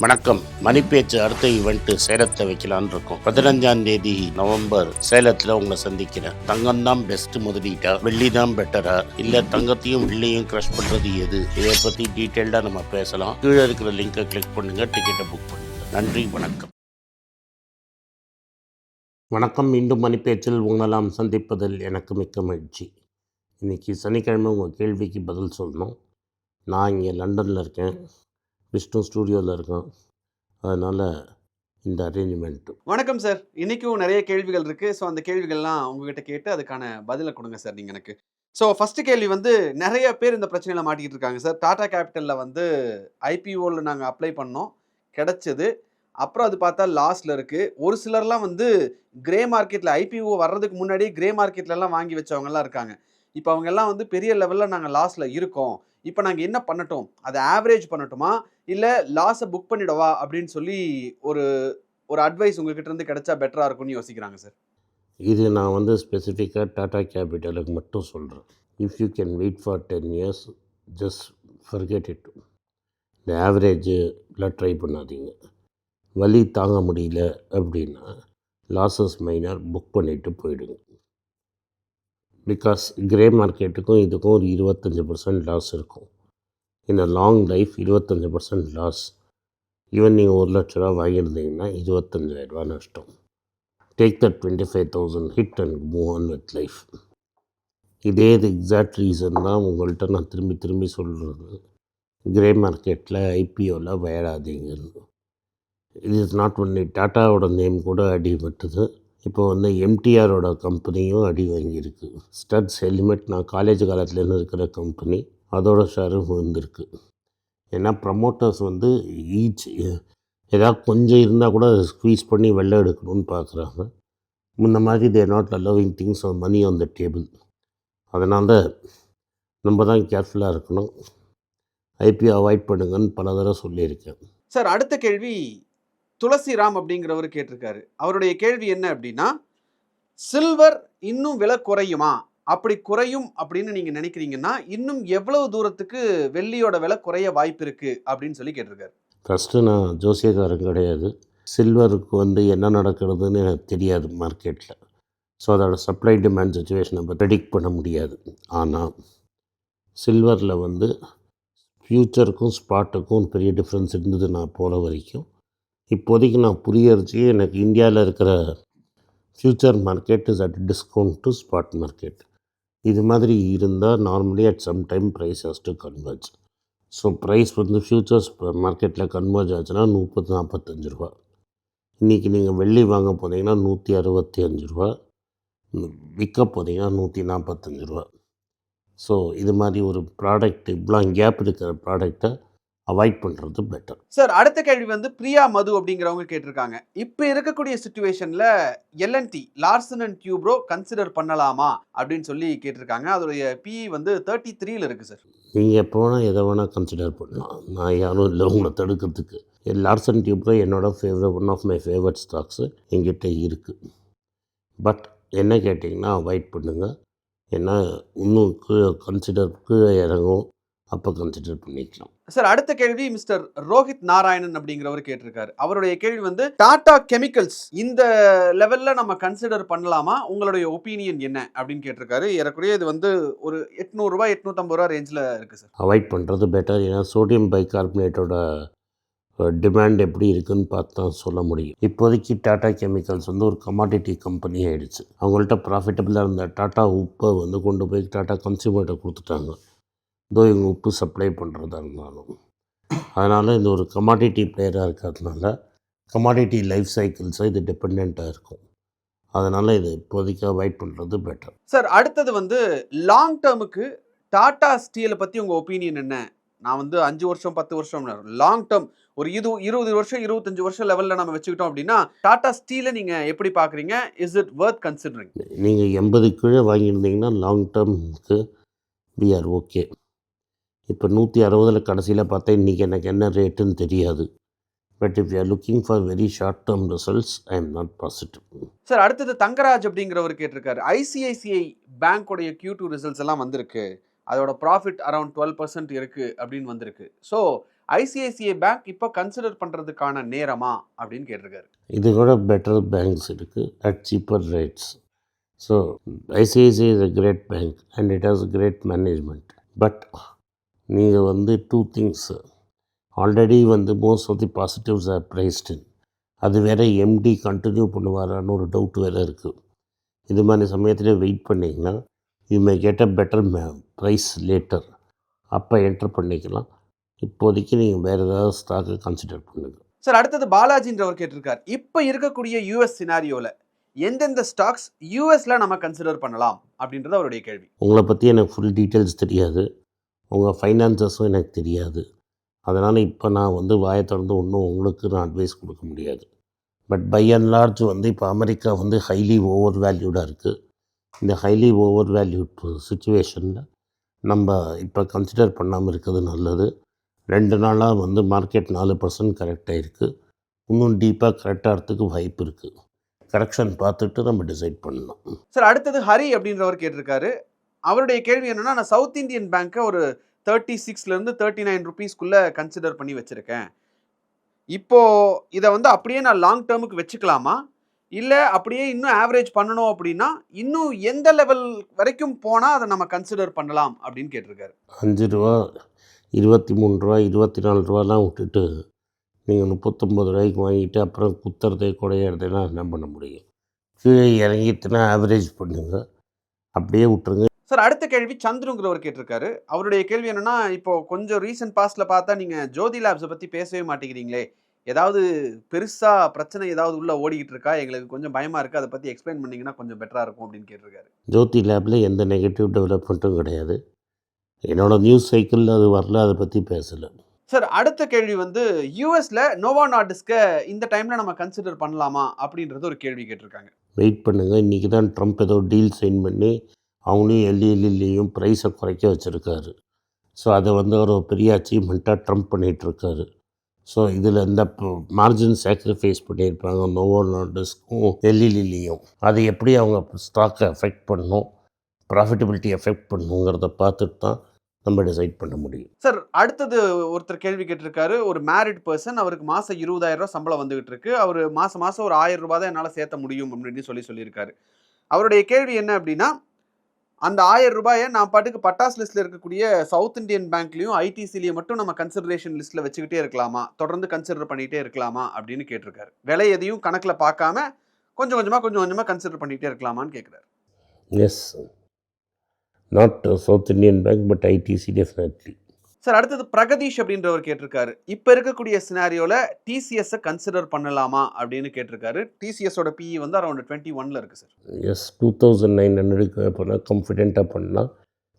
வணக்கம். மணிப்பேச்சு அடுத்த ஈவெண்ட் சேலத்தில் வைக்கலான்னு இருக்கோம். 15ஆம் தேதி நவம்பர் சேலத்தில் உங்களை சந்திக்கிறேன். தங்கம் தான் பெஸ்ட் முதலீட்டா, வெள்ளி தான் பெட்டரா, இல்லை தங்கத்தையும் வெள்ளியும் கிரஷ் பண்ணுறது எது? இதை பற்றி டீட்டெயில்டாக நம்ம பேசலாம். கீழே இருக்கிற லிங்கை கிளிக் பண்ணுங்க, டிக்கெட்டை புக் பண்ணுங்க. நன்றி, வணக்கம். வணக்கம். மீண்டும் மணிப்பேச்சில் உங்களெல்லாம் சந்திப்பதில் எனக்கு மிக்க மகிழ்ச்சி. இன்றைக்கி சனிக்கிழமை உங்கள் கேள்விக்கு பதில் சொல்லணும். நான் இங்கே லண்டனில் இருக்கேன், விஷ்ணு ஸ்டூடியோவில் இருக்கேன். அதனால் இந்த அரேஞ்ச்மெண்ட்டு. வணக்கம் சார். இன்றைக்கும் நிறைய கேள்விகள் இருக்குது. ஸோ அந்த கேள்விகள்லாம் உங்ககிட்ட கேட்டு அதுக்கான பதிலை கொடுங்க சார் நீங்கள் எனக்கு. ஸோ ஃபஸ்ட்டு கேள்வி நிறைய பேர் இந்த பிரச்சனையில் மாட்டிக்கிட்டு இருக்காங்க சார். டாடா கேபிட்டலில் ஐபிஓவில் நாங்கள் அப்ளை பண்ணோம், கிடச்சிது. அப்புறம் அது பார்த்தா லாஸில் இருக்குது. ஒரு சிலர்லாம் கிரே மார்க்கெட்டில் ஐபிஓ வர்றதுக்கு முன்னாடி கிரே மார்க்கெட்லலாம் வாங்கி வச்சவங்கலாம் இருக்காங்க. இப்போ அவங்கெல்லாம் பெரிய லெவலில் நாங்கள் லாஸில் இருக்கோம், இப்போ நாங்கள் என்ன பண்ணட்டும், அதை ஆவரேஜ் பண்ணட்டுமா இல்லை லாஸை புக் பண்ணிடவா அப்படின்னு சொல்லி ஒரு ஒரு அட்வைஸ் உங்ககிட்ட இருந்து கிடைச்சா பெட்டராக இருக்கும்னு யோசிக்கிறாங்க சார். இது நான் ஸ்பெசிஃபிக்காக டாடா கேபிட்டலுக்கு மட்டும் சொல்கிறேன். If you can wait for 10 years, just forget it. இந்த ஆவரேஜில் ட்ரை பண்ணாதீங்க. வலி தாங்க முடியல அப்படின்னா லாஸஸ் மைனர் புக் பண்ணிவிட்டு போயிடுங்க. பிகாஸ் கிரே மார்க்கெட்டுக்கும் இதுக்கும் ஒரு 25% லாஸ் இருக்கும். இந்த லாங் லைஃப் 25% லாஸ். ஈவன் நீங்கள் 1,00,000 வாங்கியிருந்தீங்கன்னா 25,000 நஷ்டம். Take that 25,000 hit and move on with life. இதே எக்ஸாக்ட் ரீசன் தான் உங்கள்கிட்ட நான் திரும்பி திரும்பி சொல்கிறது. கிரே மார்க்கெட்டில் ஐபிஓவில் விளையாடாதீங்கன்னு. இது இஸ் நாட் ஒன்லி டாட்டாவோட நேம் கூட அடிபட்டுது. இப்போ எம்டிஆரோட கம்பெனியும் அடி வாங்கியிருக்கு. ஸ்டட்ஸ் ஹெல்மெட் நான் காலேஜ் காலத்துலேருந்து இருக்கிற கம்பெனி, அதோட ஷேரும் விழுந்திருக்கு. ஏன்னா ப்ரமோட்டர்ஸ் ஈச் ஏதாவது கொஞ்சம் இருந்தால் கூட ஸ்க்வீஸ் பண்ணி வெளில எடுக்கணும்னு பார்க்குறாங்க. முன்ன மாதிரி they're not allowing things on money on the table. அதனால் நம்ம தான் கேர்ஃபுல்லாக இருக்கணும். ஐபிஓ அவாய்ட் பண்ணுங்கன்னு பல தடவை சொல்லியிருக்கேன். சார், அடுத்த கேள்வி துளசிராம் அப்படிங்கிறவர் கேட்டிருக்காரு. அவருடைய கேள்வி என்ன அப்படின்னா, சில்வர் இன்னும் விலை குறையுமா? அப்படி குறையும் அப்படின்னு நீங்கள் நினைக்கிறீங்கன்னா இன்னும் எவ்வளவு தூரத்துக்கு வெள்ளியோட விலை குறைய வாய்ப்பு இருக்குது அப்படின்னு சொல்லி கேட்டிருக்காரு. ஃபஸ்ட்டு நான் ஜோசியக்காரன் கிடையாது. சில்வருக்கு என்ன நடக்கிறதுன்னு எனக்கு தெரியாது மார்க்கெட்டில். ஸோ அதோட சப்ளை டிமாண்ட் சுச்சுவேஷனை ப்ரெடிக்ட் பண்ண முடியாது. ஆனால் சில்வரில் ஃப்யூச்சருக்கும் ஸ்பாட்டுக்கும் பெரிய டிஃப்ரென்ஸ் இருந்தது நான் போகிற வரைக்கும். இப்போதைக்கு நான் புரியறச்சு எனக்கு இந்தியாவில் இருக்கிற future market is at discount to spot market. இது மாதிரி இருந்தால் normally at some time price has to converge. So price futures மார்க்கெட்டில் கன்வெர்ஜ் ஆச்சுன்னா 145 ரூபா. இன்றைக்கி நீங்கள் வெள்ளி வாங்க போனீங்கன்னா 165 ரூபா, விற்க போனீங்கன்னா 145 ரூபா. ஸோ இது மாதிரி ஒரு ப்ராடக்ட், இவ்வளோ கேப் இருக்கிற ப்ராடக்டை அவாய்ட் பண்ணுறது பெட்டர். சார், அடுத்த கேள்வி பிரியா மது அப்படிங்கிறவங்க கேட்டிருக்காங்க. இப்போ இருக்கக்கூடிய சுச்சுவேஷனில் L and T Larsen and Toubro consider பண்ணலாமா அப்படின்னு சொல்லி கேட்டிருக்காங்க. அதோடைய பிஇ 33 இருக்குது சார். நீங்கள் போனால் எதை வேணால் கன்சிடர் பண்ணலாம். நான் யாரும் இல்லை உங்களை தடுக்கிறதுக்கு. Larsen Toubro one of my favourite stocks என்கிட்ட இருக்குது. பட் என்ன கேட்டிங்கன்னா அவாய்ட் பண்ணுங்கள். ஏன்னா இன்னும் கீழே இறங்கும், அப்போ கன்சிடர் பண்ணிக்கலாம். சார், அடுத்த கேள்வி மிஸ்டர் ரோஹித் நாராயணன் அப்படிங்கிறவர் கேட்டிருக்காரு. அவருடைய கேள்வி டாடா கெமிக்கல்ஸ் இந்த லெவலில் நம்ம கன்சிடர் பண்ணலாமா, உங்களுடைய ஒப்பீனியன் என்ன அப்படின்னு கேட்டிருக்காரு. ஏறக்குறைய இது ஒரு 800 ரூபாய் 850 ரூபா ரேஞ்சில் இருக்குது சார். அவாய்ட் பண்ணுறது பெட்டர். ஏன்னா சோடியம் பைகார்பனேட்டோட டிமாண்ட் எப்படி இருக்குதுன்னு பார்த்து தான் சொல்ல முடியும். இப்போதைக்கு டாடா கெமிக்கல்ஸ் ஒரு கமாடிட்டி கம்பெனி ஆகிடுச்சு. அவங்கள்ட்ட ப்ராஃபிட்டபிளாக இருந்த டாட்டா உப்பை கொண்டு போய் டாட்டா கன்சியூமர்கிட்ட கொடுத்துட்டாங்க. இவங்க உப்பு சப்ளை பண்ணுறதா இருந்தாலும். அதனால் இது ஒரு கமாடிட்டி பிளேயராக இருக்கிறதுனால கமாடிட்டி லைஃப் சைக்கிள்ஸை இது டிபெண்ட்டாக இருக்கும். அதனால் இது இப்போதைக்கு அவாய்ட் பண்ணுறது பெட்டர். சார், அடுத்தது லாங் டேர்முக்கு டாடா ஸ்டீலை பற்றி உங்கள் ஒப்பீனியன் என்ன? நான் 5 வருஷம் 10 வருஷம் லாங் டேர்ம் ஒரு 20 வருஷம் 25 வருஷம் லெவலில் நம்ம வச்சுக்கிட்டோம் அப்படின்னா டாடா ஸ்டீலை நீங்கள் எப்படி பார்க்குறீங்க? Is it worth considering? நீங்கள் 80 கீழே வாங்கியிருந்தீங்கன்னா லாங் டேர்முக்கு வி ஆர் ஓகே. இப்போ 160 கடைசியில் பார்த்தா இன்றைக்கி எனக்கு என்ன ரேட்டுன்னு தெரியாது. But if you are looking for very short term results, I am not positive. Sir, அடுத்தது தங்கராஜ் அப்படிங்கிறவர் கேட்டிருக்காரு. ஐசிஐசிஐ பேங்க்கோடைய Q2 ரிசல்ட்ஸ் எல்லாம் வந்திருக்கு. அதோட ப்ராஃபிட் அரௌண்ட் 12% இருக்குது அப்படின்னு வந்திருக்கு. ஸோ ஐசிஐசிஐ பேங்க் இப்போ கன்சிடர் பண்ணுறதுக்கான நேரமா அப்படின்னு கேட்டிருக்காரு. இது கூட பெட்டர் பேங்க்ஸ் இருக்குது at cheaper rates. So ICICI is a great bank and it has great management. But நீங்கள் வந்து 2 திங்ஸ் ஆல்ரெடி வந்து most of the positives are priced. அது வேறு எம்டி கண்டினியூ பண்ணுவாரான்னு ஒரு டவுட் வேறு இருக்குது. இது மாதிரி சமயத்தில் வெயிட் பண்ணிங்கன்னா you may get a better price later. அப்போ என்டர் பண்ணிக்கலாம். இப்போதைக்கு நீங்கள் வேறு ஏதாவது ஸ்டாக்கை கன்சிடர் பண்ணுங்கள். சார் அடுத்தது பாலாஜின்றவர் கேட்டிருக்கார், இப்போ இருக்கக்கூடிய யூஎஸ் சினாரியோவில் எந்தெந்த ஸ்டாக்ஸ் யூஎஸ்ல நம்ம கன்சிடர் பண்ணலாம் அப்படின்றது அவருடைய கேள்வி. உங்களை பற்றி எனக்கு ஃபுல் டீட்டெயில்ஸ் தெரியாது, உங்கள் ஃபைனான்சஸும் எனக்கு தெரியாது. அதனால் இப்போ நான் வந்து வாயை திறந்து ஒன்றும் உங்களுக்கு நான் அட்வைஸ் கொடுக்க முடியாது. பட் பை அண்ட் லார்ஜ் வந்து இப்போ அமெரிக்கா வந்து ஹைலி ஓவர் வேல்யூடாக இருக்குது. இந்த ஹைலி ஓவர் வேல்யூட் சுச்சுவேஷனில் நம்ம இப்போ கன்சிடர் பண்ணாமல் இருக்கிறது நல்லது. 2 நாளாக வந்து மார்க்கெட் 4% கரெக்டாக இருக்குது. இன்னும் டீப்பாக கரெக்டாகிறதுக்கு வாய்ப்பு இருக்குது. கரெக்ஷன் பார்த்துட்டு நம்ம டிசைட் பண்ணலாம். சார் அடுத்தது ஹரி அப்படின்றவர் கேட்டிருக்காரு. அவருடைய கேள்வி என்னன்னா, நான் சவுத் இந்தியன் பேங்க்கை ஒரு 36லேருந்து 39 ருபீஸ்க்குள்ளே கன்சிடர் பண்ணி வச்சுருக்கேன். இப்போது இதை வந்து அப்படியே நான் லாங் டேர்முக்கு வச்சுக்கலாமா, இல்லை அப்படியே இன்னும் ஆவரேஜ் பண்ணணும் அப்படின்னா இன்னும் எந்த லெவல் வரைக்கும் போனால் அதை நம்ம கன்சிடர் பண்ணலாம் அப்படின்னு கேட்டிருக்காரு. 5 ரூபா, 23 ரூபா, 24 ரூபாலாம் விட்டுட்டு நீங்கள் 39 ரூபாய்க்கு வாங்கிட்டு அப்புறம் குத்துறதே குறையிறதெல்லாம் என்ன பண்ண முடியும்? கீழே இறங்கிட்டுனா ஆவரேஜ் பண்ணுங்கள், அப்படியே விட்டுருங்க. சார் அடுத்த கேள்வி சந்துருங்கிறவர் கேட்டிருக்காரு. அவருடைய கேள்வி என்னன்னா, இப்போ கொஞ்சம் ரீசன்ட் பாஸ்ட்டில் பார்த்தா நீங்கள் ஜோதி லேப்ஸை பற்றி பேசவே மாட்டேங்கிறீங்களே, ஏதாவது பெருசாக பிரச்சனை ஏதாவது உள்ளே ஓடிக்கிட்டு இருக்கா, எங்களுக்கு கொஞ்சம் பயமாக இருக்குது, அதை பற்றி எக்ஸ்பிளைன் பண்ணிங்கன்னா கொஞ்சம் பெட்டராக இருக்கும் அப்படின்னு கேட்டிருக்காரு. ஜோதி லேபில் எந்த நெகட்டிவ் டெவலப்மெண்ட்டும் கிடையாது. என்னோடய நியூஸ் சைக்கிளில் அது வரல, அதை பற்றி பேசலை. சார் அடுத்த கேள்வி வந்து யூஎஸில் நோவா நார்டிஸ்கை இந்த டைமில் நம்ம கன்சிடர் பண்ணலாமா அப்படின்றது ஒரு கேள்வி கேட்டிருக்காங்க. வெயிட் பண்ணுங்கள். இன்றைக்கி தான் ட்ரம்ப் ஏதோ டீல் சைன் பண்ணி அவங்களையும் எல்இஎல்லையும் ப்ரைஸை குறைக்க வச்சுருக்காரு. ஸோ அதை வந்து ஒரு பெரிய அச்சீவ்மெண்ட்டாக ட்ரம்ப் பண்ணிகிட்ருக்காரு. ஸோ இதில் இந்த மார்ஜின் சாக்ரிஃபைஸ் பண்ணியிருப்பாங்க நோவோ நார்டிஸ்க்கும் எல்இஎல்லையும். அது எப்படி அவங்க ஸ்டாக்கை எஃபெக்ட் பண்ணணும், ப்ராஃபிட்டபிலிட்டி எஃபெக்ட் பண்ணுங்கிறத பார்த்துட்டு தான் நம்ம டிசைட் பண்ண முடியும். சார் அடுத்தது ஒருத்தர் கேள்வி கேட்டிருக்காரு. ஒரு மேரிட் பர்சன், அவருக்கு மாதம் 20,000 ரூபா சம்பளம் வந்துகிட்டு இருக்கு. அவர் மாதம் ஒரு 1000 ரூபா தான் என்னால் சேர்த்த முடியும் அப்படின்னு சொல்லியிருக்காரு. அவருடைய கேள்வி என்ன அப்படின்னா, அந்த 1000 ரூபாயை நான் பாட்டுக்கு பட்டாஸ் லிஸ்ட்டில் இருக்கக்கூடிய சவுத் இந்தியன் பேங்க்லேயும் ஐடிசிலையும் மட்டும் நம்ம கன்சிடரேஷன் லிஸ்ட்டில் வச்சுக்கிட்டே இருக்கலாமா, தொடர்ந்து கன்சிடர் பண்ணிகிட்டே இருக்கலாமா அப்படின்னு கேட்டிருக்காரு. விலை எதையும் கணக்கில் பார்க்காம கொஞ்சம் கொஞ்சமாக கன்சிடர் பண்ணிகிட்டே இருக்கலாமான்னு கேட்குறாரு. Yes, not South Indian bank but ITC definitely. Sir அடுத்தது பிரகதீஷ் அப்படின்றவர் கேட்டிருக்காரு. இப்போ இருக்கக்கூடிய சினாரியோவில் டிசிஎஸ்ஸை கன்சிடர் பண்ணலாமா அப்படின்னு கேட்டிருக்காரு. டிசிஎஸோட பிஇ வந்து அரௌண்ட் 21 இருக்குது சார். எஸ், 2900 பண்ணால் கான்ஃபிடென்ட்டாக பண்ணலாம்.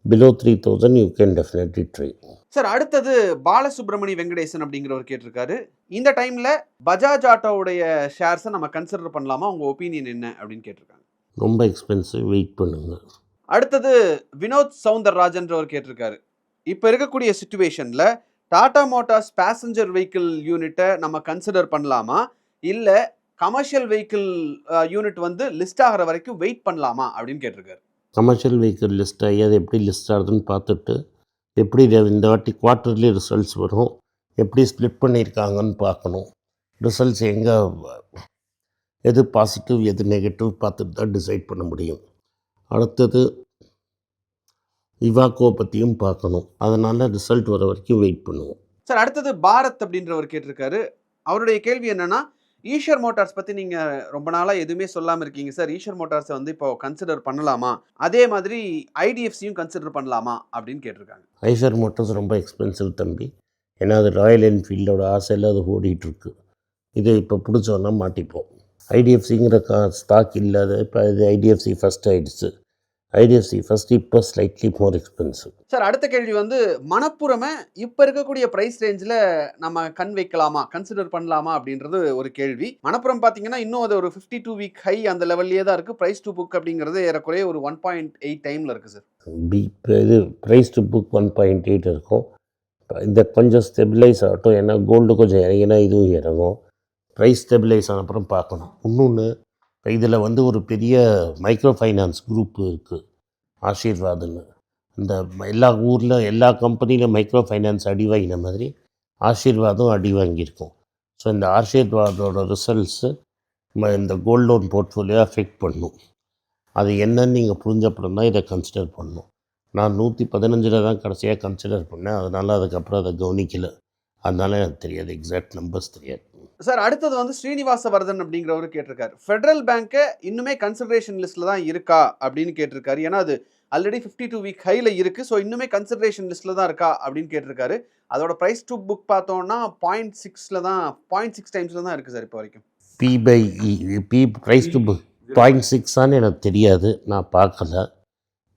Below 3000 you can definitely try. Sir அடுத்தது பாலசுப்ரமணி வெங்கடேசன் அப்படிங்கிறவர் கேட்டிருக்காரு. இந்த டைமில் பஜாஜ் ஆட்டோவுடைய ஷேர்ஸை நம்ம கன்சிடர் பண்ணலாமா, உங்கள் ஒப்பீனியன் என்ன அப்படின்னு கேட்டிருக்காங்க. ரொம்ப எக்ஸ்பென்சிவ், வெயிட் பண்ணுங்கள். அடுத்தது வினோத் சவுந்தரராஜன்றவர் கேட்டிருக்காரு. இப்போ இருக்கக்கூடிய சுச்சுவேஷனில் டாடா மோட்டார்ஸ் பேசஞ்சர் வெஹிக்கிள் யூனிட்டை நம்ம கன்சிடர் பண்ணலாமா, இல்லை கமர்ஷியல் வெஹிக்கிள் யூனிட் வந்து லிஸ்ட் ஆகிற வரைக்கும் வெயிட் பண்ணலாமா அப்படின்னு கேட்டிருக்காரு. கமர்ஷியல் வெஹிக்கிள் லிஸ்ட் ஆகி அது எப்படி லிஸ்ட் ஆகுதுன்னு பார்த்துட்டு, எப்படி இந்த வாட்டி குவார்ட்டர்லி ரிசல்ட்ஸ் வரும், எப்படி ஸ்ப்ளிட் பண்ணியிருக்காங்கன்னு பார்க்கணும். ரிசல்ட்ஸ் எங்கே எது பாசிட்டிவ் எது நெகட்டிவ் பார்த்துட்டு தான் டிசைட் பண்ண முடியும். அடுத்தது இவாக்கோ பற்றியும் பார்க்கணும். அதனால் ரிசல்ட் வர வரைக்கும் வெயிட் பண்ணுவோம். சார் அடுத்தது பாரத் அப்படின்றவர் கேட்டிருக்காரு. அவருடைய கேள்வி என்னென்னா, ஈஷர் மோட்டார்ஸ் பற்றி நீங்கள் ரொம்ப நாளாக எதுவுமே சொல்லாமல் இருக்கீங்க சார். ஈஷர் மோட்டார்ஸை வந்து இப்போ கன்சிடர் பண்ணலாமா, அதே மாதிரி ஐடிஎஃப்சியும் கன்சிடர் பண்ணலாமா அப்படின்னு கேட்டிருக்காங்க. ஐஷர் மோட்டார்ஸ் ரொம்ப எக்ஸ்பென்சிவ் தம்பி. ஏன்னா அது ராயல் என்ஃபீல்டோட ஆசையில் அது ஓடிட்டுருக்கு. இதை இப்போ பிடிச்சோன்னா மாட்டிப்போம். ஐடிஎஃப்சிங்கிற ஸ்டாக் இல்லாத இப்போ இது ஐடிஎஃப்சி ஃபஸ்ட் ஆகிடுச்சு. ஐடிஎஃப்சி ஃபஸ்ட் இப்போ ஸ்லைட்லி மோர் எக்ஸ்பென்சிவ். சார் அடுத்த கேள்வி வந்து மணப்புரமை இப்போ இருக்கக்கூடிய ப்ரைஸ் ரேஞ்சில் நம்ம கண் வைக்கலாமா, கன்சிடர் பண்ணலாமா அப்படின்றது ஒரு கேள்வி. மணப்புரம் பார்த்தீங்கன்னா இன்னும் அது ஒரு 52 வீக் ஹை அந்த லெவல்லே தான் இருக்குது. ப்ரைஸ் டு புக் அப்படிங்கிறது ஏறக்குறைய ஒரு 1.8 டைமில் இருக்குது சார். இது ப்ரைஸ் டு புக் 1.8 இருக்கும். இந்த கொஞ்சம் ஸ்டெபிலைஸ் ஆகட்டும். ஏன்னா கோல்டு கொஞ்சம் இறங்கினா இதுவும் இறங்கும். ப்ரைஸ் ஸ்டெபிலைஸ் ஆன அப்புறம் பார்க்கணும். இன்னொன்று, இதில் வந்து ஒரு பெரிய மைக்ரோ ஃபைனான்ஸ் குரூப் இருக்குது, ஆசீர்வாதுன்னு. இந்த எல்லா ஊரில் எல்லா கம்பெனியில் மைக்ரோ ஃபைனான்ஸ் அடி வாங்கின மாதிரி ஆசீர்வாதும் அடி வாங்கியிருக்கும். ஸோ இந்த ஆசீர்வாதோட ரிசல்ட்ஸு இந்த கோல்ட் லோன் போர்ட்ஃபோலியோ அஃபெக்ட் பண்ணும். அது என்னன்னு நீங்கள் புரிஞ்சப்பறம் தான் இதை கன்சிடர் பண்ணணும். நான் 115 தான் கடைசியாக கன்சிடர் பண்ணேன். அதனால் அதுக்கப்புறம் அதை கவனிக்கலை. அதனால எனக்கு தெரியாது, எக்ஸாக்ட் நம்பர்ஸ் தெரியாது. சார் அடுத்தது வந்து ஸ்ரீனிவாசவர்தன் அப்படிங்கிறவரு கேட்டிருக்காரு, ஃபெடரல் பேங்க்கு இன்னுமே கன்சிடரேஷன் லிஸ்ட்டில் தான் இருக்கா அப்படின்னு கேட்டிருக்காரு. ஏன்னா அது ஆல்ரெடி 52 வீக் ஹையில் இருக்குது. ஸோ இன்னுமே கன்சிடரேஷன் லிஸ்ட்டில் தான் இருக்கா அப்படின்னு கேட்டிருக்காரு. அதோட ப்ரைஸ் டு புக் பார்த்தோன்னா 0.6 டைம்ஸில் தான் இருக்குது சார் இப்போ வரைக்கும். பி ப்ரைஸ் டு புக் 0.6 எனக்கு தெரியாது, நான் பார்க்கல.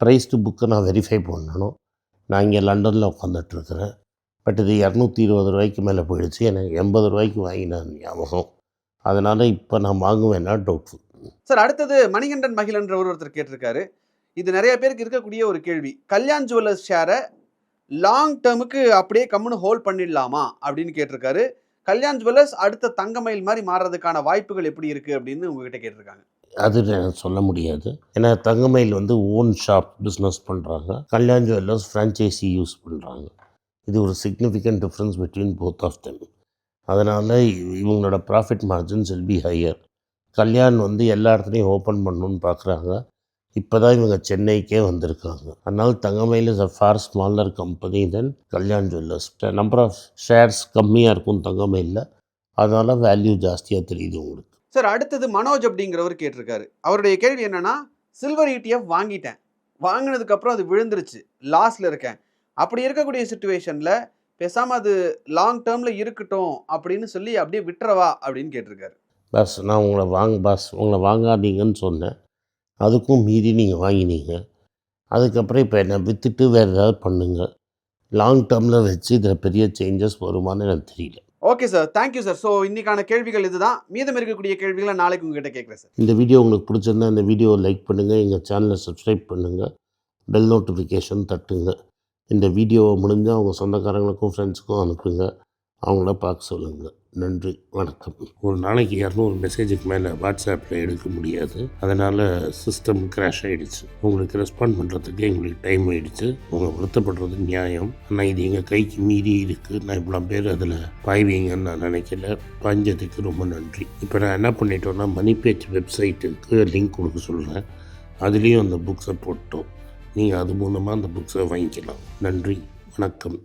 ப்ரைஸ் டு புக்கை நான் வெரிஃபை பண்ணணும். நான் இங்கே லண்டனில் உட்காந்துட்ருக்கிறேன். பட் இது 220 ரூபாய்க்கு மேலே போயிடுச்சு. எனக்கு 80 ரூபாய்க்கு வாங்கின ஞாபகம். அதனால் இப்போ நான் வாங்குவேன்னா டவுட்ஃபுல். சார் அடுத்தது மணிகண்டன் மகிழன்ற ஒருத்தர் கேட்டிருக்காரு, இது நிறைய பேருக்கு இருக்கக்கூடிய ஒரு கேள்வி, கல்யாண் ஜுவல்லர்ஸ் ஷேரை லாங் டேர்முக்கு அப்படியே கம்முன்னு ஹோல்ட் பண்ணிடலாமா அப்படின்னு கேட்டிருக்காரு. கல்யாண் ஜுவல்லர்ஸ் அடுத்த தங்கமயில் மாதிரி மாறுறதுக்கான வாய்ப்புகள் எப்படி இருக்குது அப்படின்னு உங்ககிட்ட கேட்டிருக்காங்க. அது சொல்ல முடியாது. ஏன்னா தங்கமயில் வந்து ஓன் ஷாப் பிஸ்னஸ் பண்ணுறாங்க, கல்யாண் ஜுவல்லர்ஸ் ஃப்ரான்ச்சைசி யூஸ் பண்ணுறாங்க. இது ஒரு significant difference between both of them. அதனால் இவங்களோட profit margins will be higher. Kalyan வந்து எல்லா இடத்துலையும் ஓப்பன் பண்ணணுன்னு பார்க்குறாங்க. இப்போ தான் இவங்க சென்னைக்கே வந்திருக்காங்க. அதனால் Thangamayil is a far smaller company than Kalyan Jewellers. Number of shares கம்மியாக இருக்கும் தங்கமயிலில், அதனால் வேல்யூ ஜாஸ்தியாக தெரியுது உங்களுக்கு. சார் அடுத்தது மனோஜ் அப்படிங்கிறவர் கேட்டிருக்காரு. அவருடைய கேள்வி என்னென்னா, சில்வர் ETF வாங்கிட்டேன், வாங்கினதுக்கப்புறம் அது விழுந்துருச்சு, லாஸில் இருக்கேன். அப்படி இருக்கக்கூடிய சுச்சுவேஷனில் பேசாமல் அது லாங் டேர்மில் இருக்கட்டும் அப்படின்னு சொல்லி அப்படியே விட்டுறவா அப்படின்னு கேட்டிருக்காரு. பாஸ் நான் உங்களை வாங்காதீங்கன்னு சொன்னேன், அதுக்கும் மீறி நீங்கள் வாங்கினீங்க. அதுக்கப்புறம் இப்போ என்னை விற்றுட்டு வேறு ஏதாவது பண்ணுங்கள். லாங் டேர்மில் வச்சு இதில் பெரிய சேஞ்சஸ் வருமானு எனக்கு தெரியல. Okay sir, thank you sir. So இன்றைக்கான கேள்விகள் இதுதான். மீதம் இருக்கக்கூடிய கேள்விகளை நாளைக்கு உங்ககிட்ட கேட்குறேன் சார். இந்த வீடியோ உங்களுக்கு பிடிச்சிருந்தா இந்த வீடியோவை லைக் பண்ணுங்கள், எங்கள் சேனலை சப்ஸ்கிரைப் பண்ணுங்கள், பெல் நோட்டிஃபிகேஷன் தட்டுங்க. இந்த வீடியோவை முடிஞ்சால் அவங்க சொந்தக்காரங்களுக்கும் ஃப்ரெண்ட்ஸுக்கும் அனுப்புங்க, அவங்கள பார்க்க சொல்லுங்கள். நன்றி, வணக்கம். ஒரு நாளைக்கு 200 மெசேஜுக்கு மேலே வாட்ஸ்அப்பில் எடுக்க முடியாது. அதனால் சிஸ்டம் கிராஷ் ஆகிடுச்சு. உங்களுக்கு ரெஸ்பாண்ட் பண்ணுறதுக்கு எங்களுக்கு டைம் ஆகிடுச்சு. உங்களை வருத்தப்படுறது நியாயம். ஆனால் இது எங்கள் கைக்கு மீறி இருக்குது. நான் இவ்வளோ பேர் அதில் பாய்வீங்கன்னு நான் நினைக்கல. பாஞ்சதுக்கு ரொம்ப நன்றி. இப்போ நான் என்ன பண்ணிட்டோன்னா, மணி பேஜ் வெப்சைட்டுக்கு லிங்க் கொடுக்க சொல்கிறேன். அதுலேயும் அந்த புக்ஸை போட்டோம். நீங்கள் அது மூலமாக அந்த புக்ஸை வாங்கிக்கலாம். நன்றி, வணக்கம்.